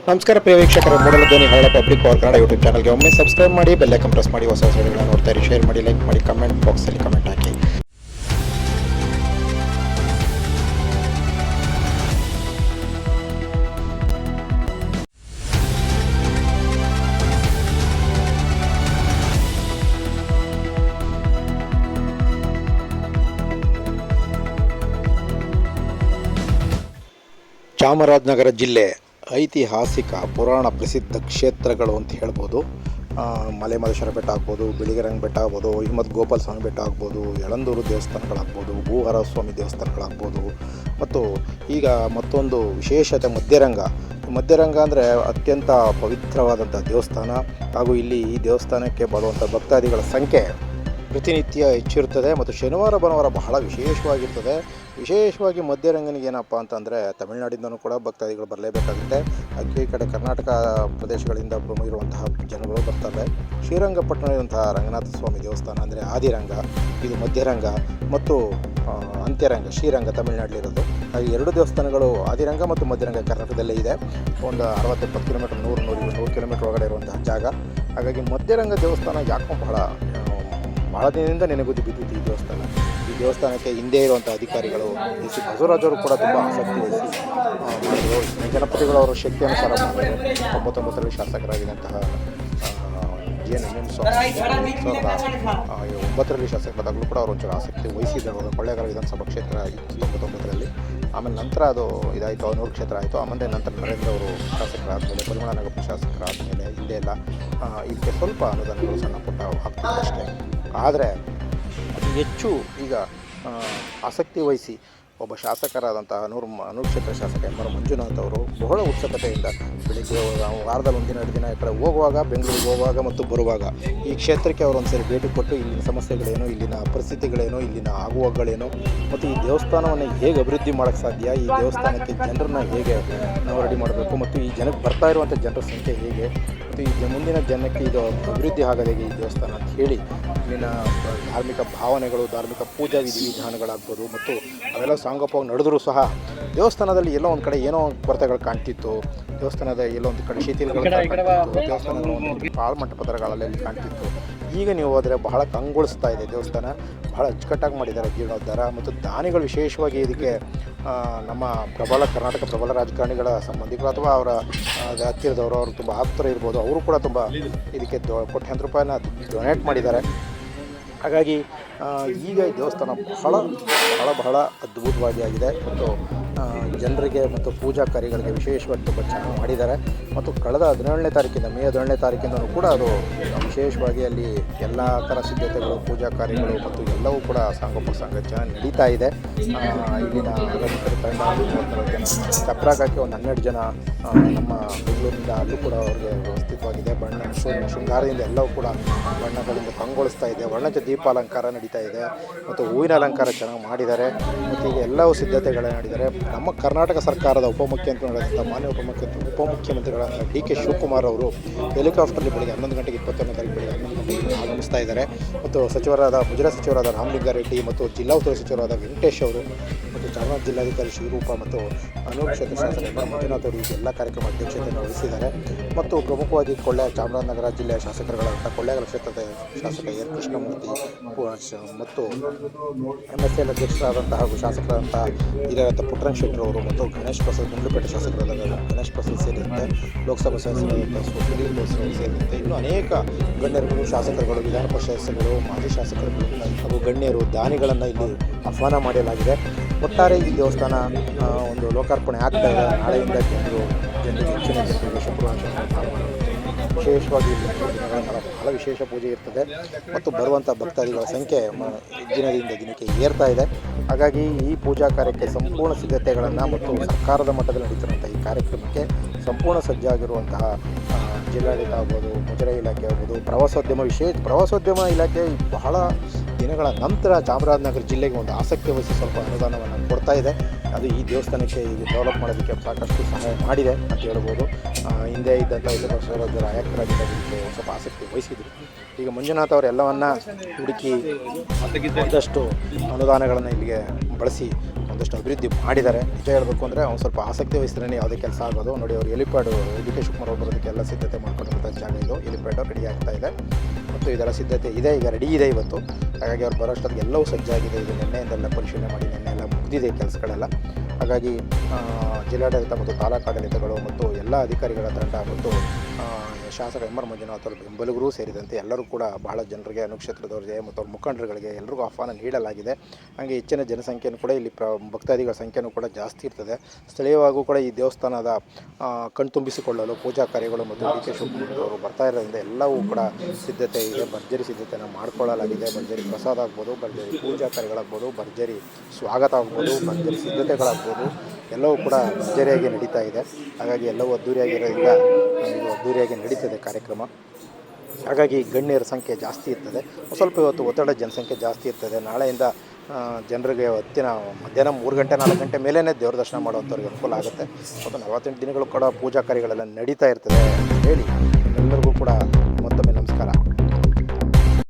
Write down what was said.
ನಮಸ್ಕಾರ ಪ್ರಿಯ ವೀಕ್ಷಕರೇ, ಮೂಡಲ ಧ್ವನಿ ಹಳ್ಳ ಪಬ್ಲಿಕ್ ಪವರ್ ಕನ್ನಡ ಯೂಟ್ಯೂಬ್ ಚಾನಲ್ಗೆ ಒಮ್ಮೆ ಸಬ್ಸ್ಕ್ರೈಬ್ ಮಾಡಿ, ಬೆಲ್ ಐಕಾನ್ ಪ್ರೆಸ್ ಮಾಡಿ, ಹೊಸ ವಿಡಿಯೋಗಳನ್ನು ನೋಡ್ತಾ ಇರಿ. ಶೇರ್ ಮಾಡಿ, ಲೈಕ್ ಮಾಡಿ, ಕಮೆಂಟ್ ಬಾಕ್ಸಲ್ಲಿ ಕಮೆಂಟ್ ಹಾಕಿ. ಚಾಮರಾಜನಗರ ಜಿಲ್ಲೆ ಐತಿಹಾಸಿಕ ಪುರಾಣ ಪ್ರಸಿದ್ಧ ಕ್ಷೇತ್ರಗಳು ಅಂತ ಹೇಳ್ಬೋದು. ಮಲೆ ಮಹದೇಶ್ವರ ಬೆಟ್ಟ ಆಗ್ಬೋದು, ಬಿಳಿಗಿರಂಗ ಬೆಟ್ಟ ಆಗ್ಬೋದು, ಹಿಮ್ಮತ್ ಗೋಪಾಲ ಸ್ವಾಮಿ ಬೆಟ್ಟ ಆಗ್ಬೋದು, ಯಳಂದೂರು ದೇವಸ್ಥಾನಗಳಾಗ್ಬೋದು, ಭೂಹರ ಸ್ವಾಮಿ ದೇವಸ್ಥಾನಗಳಾಗ್ಬೋದು. ಮತ್ತು ಈಗ ಮತ್ತೊಂದು ವಿಶೇಷತೆ ಮಧ್ಯರಂಗ ಅಂದರೆ ಅತ್ಯಂತ ಪವಿತ್ರವಾದಂಥ ದೇವಸ್ಥಾನ. ಹಾಗೂ ಇಲ್ಲಿ ಈ ದೇವಸ್ಥಾನಕ್ಕೆ ಬರುವಂಥ ಭಕ್ತಾದಿಗಳ ಸಂಖ್ಯೆ ಪ್ರತಿನಿತ್ಯ ಹೆಚ್ಚಿರುತ್ತದೆ ಮತ್ತು ಶನಿವಾರ ಭಾನುವಾರ ಬಹಳ ವಿಶೇಷವಾಗಿರ್ತದೆ. ವಿಶೇಷವಾಗಿ ಮಧ್ಯರಂಗನಿಗೆ ಏನಪ್ಪ ಅಂತಂದರೆ ತಮಿಳುನಾಡಿಂದನೂ ಕೂಡ ಭಕ್ತಾದಿಗಳು ಬರಲೇಬೇಕಾಗುತ್ತೆ. ಈ ಕಡೆ ಕರ್ನಾಟಕ ಪ್ರದೇಶಗಳಿಂದ ಇರುವಂತಹ ಜನಗಳು ಬರ್ತಾರೆ. ಶ್ರೀರಂಗಪಟ್ಟಣದಂತಹ ರಂಗನಾಥ ಸ್ವಾಮಿ ದೇವಸ್ಥಾನ ಅಂದರೆ ಆದಿರಂಗ, ಇದು ಮಧ್ಯರಂಗ, ಮತ್ತು ಅಂತ್ಯರಂಗ ಶ್ರೀರಂಗ ತಮಿಳುನಾಡಲ್ಲಿರೋದು. ಹಾಗೆ ಎರಡು ದೇವಸ್ಥಾನಗಳು ಆದಿರಂಗ ಮತ್ತು ಮಧ್ಯರಂಗ ಕರ್ನಾಟಕದಲ್ಲೇ ಇದೆ. ಒಂದು 60-70 ಕಿಲೋಮೀಟರ್ 100 ಕಿಲೋಮೀಟರ್ ಒಳಗಡೆ ಇರುವಂತಹ ಜಾಗ. ಹಾಗಾಗಿ ಮಧ್ಯರಂಗ ದೇವಸ್ಥಾನ ಯಾಕೋ ಬಹಳ ದಿನದಿಂದ ನೆನೆಗುದ್ದಿ ಬಿದ್ದಿತ್ತು ಈ ದೇವಸ್ಥಾನಕ್ಕೆ ಹಿಂದೆ ಇರುವಂಥ ಅಧಿಕಾರಿಗಳು ಸಿ ಬಸವರಾಜವರು ಕೂಡ ತುಂಬ ಆಸಕ್ತಿ ವಹಿಸಿ ಮಾಡಿದರು. ಜನಪತಿಗಳವರು ಶಕ್ತಿ ಅನುಸಾರ ಮಾಡಿದರು. 99ರಲ್ಲಿ ಶಾಸಕರಾಗಿದ್ದಂತಹ JN ಸ್ವಾಮಿ 2009ರಲ್ಲಿ ಶಾಸಕರಾದಾಗಲೂ ಕೂಡ ಅವರು ಒಂಚೂರು ಆಸಕ್ತಿ ವಹಿಸಿದರು. ಕೊಳ್ಳೇಗಾಲ ವಿಧಾನಸಭಾ ಕ್ಷೇತ್ರ 99ರಲ್ಲಿ. ಆಮೇಲೆ ನಂತರ ಅದು ಇದಾಯಿತು, ಅವನೂರು ಕ್ಷೇತ್ರ ಆಯಿತು. ಆಮೇಲೆ ನಂತರ ನರೇಂದ್ರ ಅವರು ಶಾಸಕರಾದಮೇಲೆ, ಪರಿಮಳ ನಗರಪ್ಪ ಶಾಸಕರಾದಮೇಲೆ ಇಲ್ಲೇ ಎಲ್ಲ ಇದಕ್ಕೆ ಸ್ವಲ್ಪ ಅನುದಾನಗಳು ಸಣ್ಣ ಪುಟ್ಟ ಆಗ್ತದೆ ಅಷ್ಟೇ. ಆದರೆ ಅತಿ ಹೆಚ್ಚು ಈಗ ಆಸಕ್ತಿ ವಹಿಸಿ ಒಬ್ಬ ಶಾಸಕರಾದಂತಹ ಅನೂರು ಕ್ಷೇತ್ರ ಶಾಸಕ ಎಂ ಆರ್ ಮಂಜುನಾಥ್ ಅವರು ಬಹಳ ಉತ್ಸುಕತೆಯಿಂದ ಬೆಳಿಗ್ಗೆ ವಾರದಲ್ಲಿ 1-2 ದಿನ ಈ ಕಡೆ ಹೋಗುವಾಗ, ಬೆಂಗಳೂರಿಗೆ ಹೋಗುವಾಗ ಮತ್ತು ಬರುವಾಗ ಈ ಕ್ಷೇತ್ರಕ್ಕೆ ಅವರು ಒಂದ್ಸರಿ ಭೇಟಿ ಕೊಟ್ಟು ಇಲ್ಲಿನ ಸಮಸ್ಯೆಗಳೇನು, ಇಲ್ಲಿನ ಪರಿಸ್ಥಿತಿಗಳೇನು, ಇಲ್ಲಿನ ಆಗುವಗಳೇನು, ಮತ್ತು ಈ ದೇವಸ್ಥಾನವನ್ನು ಹೇಗೆ ಅಭಿವೃದ್ಧಿ ಮಾಡೋಕ್ಕೆ ಸಾಧ್ಯ, ಈ ದೇವಸ್ಥಾನಕ್ಕೆ ಜನರನ್ನ ಹೇಗೆ ನಾವು ರೆಡಿ ಮಾಡಬೇಕು, ಮತ್ತು ಈ ಜನಕ್ಕೆ ಬರ್ತಾ ಇರುವಂಥ ಜನರ ಸಂಖ್ಯೆ ಹೇಗೆ, ಮತ್ತು ಈ ಮುಂದಿನ ಜನಕ್ಕೆ ಇದು ಅಭಿವೃದ್ಧಿ ಆಗೋದಾಗೆ ಈ ದೇವಸ್ಥಾನ ಅಂತ ಹೇಳಿ ಇಲ್ಲಿನ ಧಾರ್ಮಿಕ ಭಾವನೆಗಳು, ಧಾರ್ಮಿಕ ಪೂಜಾ ವಿಧಿವಿಧಾನಗಳಾಗ್ಬೋದು, ಮತ್ತು ಅವೆಲ್ಲ ಸಾಂಗೋಪವಾಗಿ ನಡೆದರೂ ಸಹ ದೇವಸ್ಥಾನದಲ್ಲಿ ಎಲ್ಲೋ ಒಂದು ಕಡೆ ಏನೋ ಕೊರತೆಗಳು ಕಾಣ್ತಿತ್ತು. ದೇವಸ್ಥಾನದ ಎಲ್ಲೋ ಒಂದು ಕಡೆ ಶಿಥಿಲಗಳು ಕಾಣ್ತಿತ್ತು. ದೇವಸ್ಥಾನದ ಒಂದು ಪಾಳ್ಮಟ್ಟ ಪದರಗಳಲ್ಲಿ ಕಾಣ್ತಿತ್ತು. ಈಗ ನೀವು ಹೋದರೆ ಬಹಳ ಕಂಗೊಳಿಸ್ತಾ ಇದೆ ದೇವಸ್ಥಾನ. ಬಹಳ ಅಚ್ಚುಕಟ್ಟಾಗಿ ಮಾಡಿದ್ದಾರೆ ಜೀರ್ಣೋದ್ಧಾರ. ಮತ್ತು ದಾನಿಗಳು ವಿಶೇಷವಾಗಿ ಇದಕ್ಕೆ ನಮ್ಮ ಕರ್ನಾಟಕ ಪ್ರಬಲ ರಾಜಕಾರಣಿಗಳ ಸಂಬಂಧಿಕರು ಅಥವಾ ಅವರ ಹತ್ತಿರದವರು, ಅವರು ತುಂಬ ಆಪ್ತರು ಇರ್ಬೋದು, ಅವರು ಕೂಡ ತುಂಬ ಇದಕ್ಕೆ ಕೋಟ್ಯಾಂತರ ರೂಪಾಯಿನ ಡೊನೇಟ್ ಮಾಡಿದ್ದಾರೆ. ಹಾಗಾಗಿ ಈಗ ಈ ದೇವಸ್ಥಾನ ಬಹಳ ಅದ್ಭುತವಾಗಿ ಆಗಿದೆ. ಮತ್ತು ಜನರಿಗೆ ಮತ್ತು ಪೂಜಾ ಕಾರ್ಯಗಳಿಗೆ ವಿಶೇಷವಾಗಿ ತುಂಬ ಚೆನ್ನಾಗಿ ಮಾಡಿದ್ದಾರೆ. ಮತ್ತು ಕಳೆದ 17ನೇ ತಾರೀಕಿಂದ ಮೇ 17ನೇ ತಾರೀಕಿಂದನೂ ಕೂಡ ಅದು ವಿಶೇಷವಾಗಿ ಅಲ್ಲಿ ಎಲ್ಲ ಥರ ಸಿದ್ಧತೆಗಳು, ಪೂಜಾ ಕಾರ್ಯಗಳು ಮತ್ತು ಎಲ್ಲವೂ ಕೂಡ ಸಾಂಗೋಪಸಾಂಗ ಚೆನ್ನಾಗಿ ನಡೀತಾ ಇದೆ. ಇಲ್ಲಿನ ಚಪ್ರಾಗಕ್ಕೆ ಒಂದು 12 ಜನ ನಮ್ಮ ಬೆಂಗಳೂರಿನಿಂದ ಅಲ್ಲೂ ಕೂಡ ಅವರಿಗೆ ವ್ಯವಸ್ಥಿತವಾಗಿದೆ. ಶೃಂಗಾರದಿಂದ ಎಲ್ಲವೂ ಕೂಡ ಬಣ್ಣಗಳಿಂದ ಕಂಗೊಳಿಸ್ತಾ ಇದೆ. ವರ್ಣಜ ದೀಪ ಅಲಂಕಾರ ನಡೀತಾ ಇದೆ ಮತ್ತು ಹೂವಿನ ಅಲಂಕಾರ ಚೆನ್ನಾಗಿ ಮಾಡಿದ್ದಾರೆ. ಮತ್ತು ಈಗ ಎಲ್ಲವೂ ಸಿದ್ಧತೆಗಳೇ ಮಾಡಿದ್ದಾರೆ. ನಮ್ಮ ಕರ್ನಾಟಕ ಸರ್ಕಾರದ ಉಪಮುಖ್ಯಮಂತ್ರಿಗಳಾದಂಥ ಮಾನ್ಯ ಉಪಮುಖ್ಯಮಂತ್ರಿಗಳಾದ DK ಶಿವಕುಮಾರ್ ಅವರು ಹೆಲಿಕಾಪ್ಟರ್ಲಿ ಬೆಳಿಗ್ಗೆ 11 ಗಂಟೆಗೆ 21ನೇ ತಾರೀಕು ಬೆಳಿಗ್ಗೆ 11 ಗಂಟೆಗೆ ಆಗಮಿಸ್ತಾ ಇದ್ದಾರೆ. ಮತ್ತು ಮುಜರಾಯಿ ಸಚಿವರಾದ ರಾಮಲಿಂಗಾರೆಡ್ಡಿ ಮತ್ತು ಜಿಲ್ಲಾ ಉಸ್ತುವಾರಿ ಸಚಿವರಾದ ವೆಂಕಟೇಶ್ ಅವರು ಮತ್ತು ಚಾಮರಾಜ ಜಿಲ್ಲಾಧಿಕಾರಿ ಶ್ರೀರೂಪ ಮತ್ತು ಅನೂರು ಕ್ಷೇತ್ರ ಶಾಸಕ ಎಂ ಆರ್ ಮಂಜುನಾಥ್ ಅವರು ಎಲ್ಲ ಕಾರ್ಯಕ್ರಮ ಅಧ್ಯಕ್ಷತೆಯನ್ನು ವಹಿಸಿದ್ದಾರೆ. ಮತ್ತು ಪ್ರಮುಖವಾಗಿ ಚಾಮರಾಜನಗರ ಜಿಲ್ಲೆಯ ಶಾಸಕರುಗಳಾದಂಥ ಕೊಳ್ಳೇಗಾಲ ಕ್ಷೇತ್ರದ ಶಾಸಕ ಎನ್ ಕೃಷ್ಣಮೂರ್ತಿ ಮತ್ತು MSL ಅಧ್ಯಕ್ಷರಾದಂತಹ ಹಾಗೂ ಶಾಸಕರಾದಂತಹ ಹಿರಿಯರಾದ ಪುಟ್ಟರಂಗ ಶೆಟ್ಟರ್ ಅವರು ಮತ್ತು ಗಣೇಶ್ ಪ್ರಸಾದ್ ಗುಂಡ್ಲುಪೇಟೆ ಶಾಸಕರಾದ ಗಣೇಶ್ ಪ್ರಸಾದ್ ಸೇರಿದಂತೆ ಲೋಕಸಭಾ ಶಾಸಕರಾದಂಥ ಸುನೀಲ್ ಬೋಸ್ರವರು ಸೇರಿದಂತೆ ಇನ್ನೂ ಅನೇಕ ಗಣ್ಯರುಗಳು, ಶಾಸಕರುಗಳು, ವಿಧಾನ ಪರಿಷತ್ ಸದಸ್ಯರು, ಮಾಜಿ ಶಾಸಕರುಗಳು ಹಾಗೂ ಗಣ್ಯರು, ದಾನಿಗಳನ್ನು ಇಲ್ಲಿ ಆಹ್ವಾನ ಮಾಡಲಾಗಿದೆ. ಒಟ್ಟಾರೆ ಈ ದೇವಸ್ಥಾನ ಒಂದು ಲೋಕಾರ್ಪಣೆ ಆಗ್ತಾ ಇದೆ. ನಾಳೆಯಿಂದ ಜನರಿಗೆ ಹೆಚ್ಚಿನ ಜನರಿಗೆ ಶುಕ್ರವಾರ ವಿಶೇಷವಾಗಿ ಬಹಳ ವಿಶೇಷ ಪೂಜೆ ಇರ್ತದೆ. ಮತ್ತು ಬರುವಂಥ ಭಕ್ತಾದಿಗಳ ಸಂಖ್ಯೆ ದಿನದಿಂದ ದಿನಕ್ಕೆ ಏರ್ತಾ ಇದೆ. ಹಾಗಾಗಿ ಈ ಪೂಜಾ ಕಾರ್ಯಕ್ಕೆ ಸಂಪೂರ್ಣ ಸಿದ್ಧತೆಗಳನ್ನು ಮತ್ತು ಸರ್ಕಾರದ ಮಟ್ಟದಲ್ಲಿ ನಡೀತಿರುವಂಥ ಈ ಕಾರ್ಯಕ್ರಮಕ್ಕೆ ಸಂಪೂರ್ಣ ಸಜ್ಜಾಗಿರುವಂತಹ ಜಿಲ್ಲಾಡಳಿತ ಆಗ್ಬೋದು, ಮುಜರಾಯಿ ಇಲಾಖೆ ಆಗ್ಬೋದು, ಪ್ರವಾಸೋದ್ಯಮ ಇಲಾಖೆ ಬಹಳ ದಿನಗಳ ನಂತರ ಚಾಮರಾಜನಗರ ಜಿಲ್ಲೆಗೆ ಒಂದು ಆಸಕ್ತಿ ವಹಿಸಿ ಸ್ವಲ್ಪ ಅನುದಾನವನ್ನು ಕೊಡ್ತಾ ಇದೆ. ಅದು ಈ ದೇವಸ್ಥಾನಕ್ಕೆ ಈಗ ಡೆವಲಪ್ ಮಾಡೋದಕ್ಕೆ ಸಾಕಷ್ಟು ಸಹಾಯ ಮಾಡಿದೆ ಅಂತ ಹೇಳ್ಬೋದು. ಹಿಂದೆ ಇದ್ದಂಥ ಬಸವರಾಜರು ಆಯುಕ್ತರಾಗಿದ್ದಕ್ಕೆ ಸ್ವಲ್ಪ ಆಸಕ್ತಿ ವಹಿಸಿದರು. ಈಗ ಮಂಜುನಾಥ್ ಅವರು ಎಲ್ಲವನ್ನು ಹುಡುಕಿ ಒಂದಷ್ಟು ಅನುದಾನಗಳನ್ನು ಇಲ್ಲಿಗೆ ಬಳಸಿ ಒಂದಷ್ಟು ಅಭಿವೃದ್ಧಿ ಮಾಡಿದ್ದಾರೆ. ನಿಜ ಹೇಳಬೇಕು ಅಂದರೆ ಅವ್ನು ಸ್ವಲ್ಪ ಆಸಕ್ತಿ ವಹಿಸಿದ್ರೆ ಯಾವುದೇ ಕೆಲಸ ಆಗೋದು. ನೋಡಿ ಅವರು ಎಲಿಪ್ಯಾಡು ಡಿ ಕೆ ಶಿವಕುಮಾರ್ ಅವರು ಬರೋದಕ್ಕೆ ಎಲ್ಲ ಸಿದ್ಧತೆ ಮಾಡ್ಕೊಂಡಿರೋಂಥ ಜಾಗ ಇದು. ಎಲಿಪ್ಯಾಡು ರೆಡಿ ಆಗ್ತಾ ಇದೆ ಮತ್ತು ಇದೆಲ್ಲ ಸಿದ್ಧತೆ ಇದೆ, ಈಗ ರೆಡಿ ಇದೆ ಇವತ್ತು. ಹಾಗಾಗಿ ಅವ್ರು ಬರೋಷ್ಟೊತ್ತಿಗೆ ಎಲ್ಲವೂ ಸಜ್ಜಾಗಿದೆ. ಇದು ನಿನ್ನೆಯಿಂದೆಲ್ಲ ಪರಿಶೀಲನೆ ಮಾಡಿ ನಿನ್ನೆ ಎಲ್ಲ ಮುಗಿದಿದೆ ಕೆಲಸಗಳೆಲ್ಲ. ಹಾಗಾಗಿ ಜಿಲ್ಲಾಡಳಿತ ಮತ್ತು ತಾಲೂಕಾಡಳಿತಗಳು ಮತ್ತು ಎಲ್ಲ ಅಧಿಕಾರಿಗಳ ತಂಡ ಮತ್ತು ಶಾಸಕ ಎಂ ಆರ್ ಮಂಜುನಾಥ್ ಅವರ ಬೆಂಬಲಿಗರೂ ಸೇರಿದಂತೆ ಎಲ್ಲರೂ ಕೂಡ ಬಹಳ ಜನರಿಗೆ ಅನುಕ್ಷೇತ್ರದವರಿಗೆ ಮತ್ತು ಅವ್ರ ಮುಖಂಡರುಗಳಿಗೆ ಎಲ್ಲರಿಗೂ ಆಹ್ವಾನ ನೀಡಲಾಗಿದೆ. ಹಾಗೆ ಹೆಚ್ಚಿನ ಜನಸಂಖ್ಯೆಯೂ ಕೂಡ ಇಲ್ಲಿ ಭಕ್ತಾದಿಗಳ ಸಂಖ್ಯೆಯೂ ಕೂಡ ಜಾಸ್ತಿ ಇರ್ತದೆ. ಸ್ಥಳೀಯವಾಗೂ ಕೂಡ ಈ ದೇವಸ್ಥಾನದ ಕಣ್ತುಂಬಿಸಿಕೊಳ್ಳಲು ಪೂಜಾ ಕಾರ್ಯಗಳು ಮತ್ತು ಡಿ ಕೆ ಶಿವಕುಮಾರ್ ಅವರು ಬರ್ತಾ ಇರೋದ್ರಿಂದ ಎಲ್ಲವೂ ಕೂಡ ಸಿದ್ಧತೆ ಇದೆ. ಭರ್ಜರಿ ಸಿದ್ಧತೆಯನ್ನು ಮಾಡಿಕೊಳ್ಳಲಾಗಿದೆ. ಭರ್ಜರಿ ಪ್ರಸಾದ ಆಗ್ಬೋದು, ಭರ್ಜರಿ ಪೂಜಾ ಕಾರ್ಯಗಳಾಗ್ಬೋದು, ಭರ್ಜರಿ ಸ್ವಾಗತ ಆಗ್ಬೋದು, ಭರ್ಜರಿ ಸಿದ್ಧತೆಗಳಾಗ್ಬೋದು, ಎಲ್ಲವೂ ಕೂಡ ಭರ್ಜರಿಯಾಗಿ ನಡೀತಾ ಇದೆ. ಹಾಗಾಗಿ ಎಲ್ಲವೂ ಅದ್ದೂರಿಯಾಗಿರೋದ್ರಿಂದ ಇದು ಅದ್ದೂರಿಯಾಗಿ ನಡೀತದೆ ಕಾರ್ಯಕ್ರಮ. ಹಾಗಾಗಿ ಗಣ್ಯರ ಸಂಖ್ಯೆ ಜಾಸ್ತಿ ಇರ್ತದೆ. ಸ್ವಲ್ಪ ಇವತ್ತು ಒತ್ತಡ ಜನಸಂಖ್ಯೆ ಜಾಸ್ತಿ ಇರ್ತದೆ. ನಾಳೆಯಿಂದ ಜನರಿಗೆ ಹೊತ್ತಿನ ಮಧ್ಯಾಹ್ನ 3 ಗಂಟೆ 4 ಗಂಟೆ ಮೇಲೇ ದೇವ್ರ ದರ್ಶನ ಮಾಡುವಂಥವ್ರಿಗೆ ಅನುಕೂಲ ಆಗುತ್ತೆ. ಮತ್ತು 48 ದಿನಗಳು ಕೂಡ ಪೂಜಾ ಕಾರ್ಯಗಳೆಲ್ಲ ನಡೀತಾ ಇರ್ತದೆ ಅಂತ ಹೇಳಿ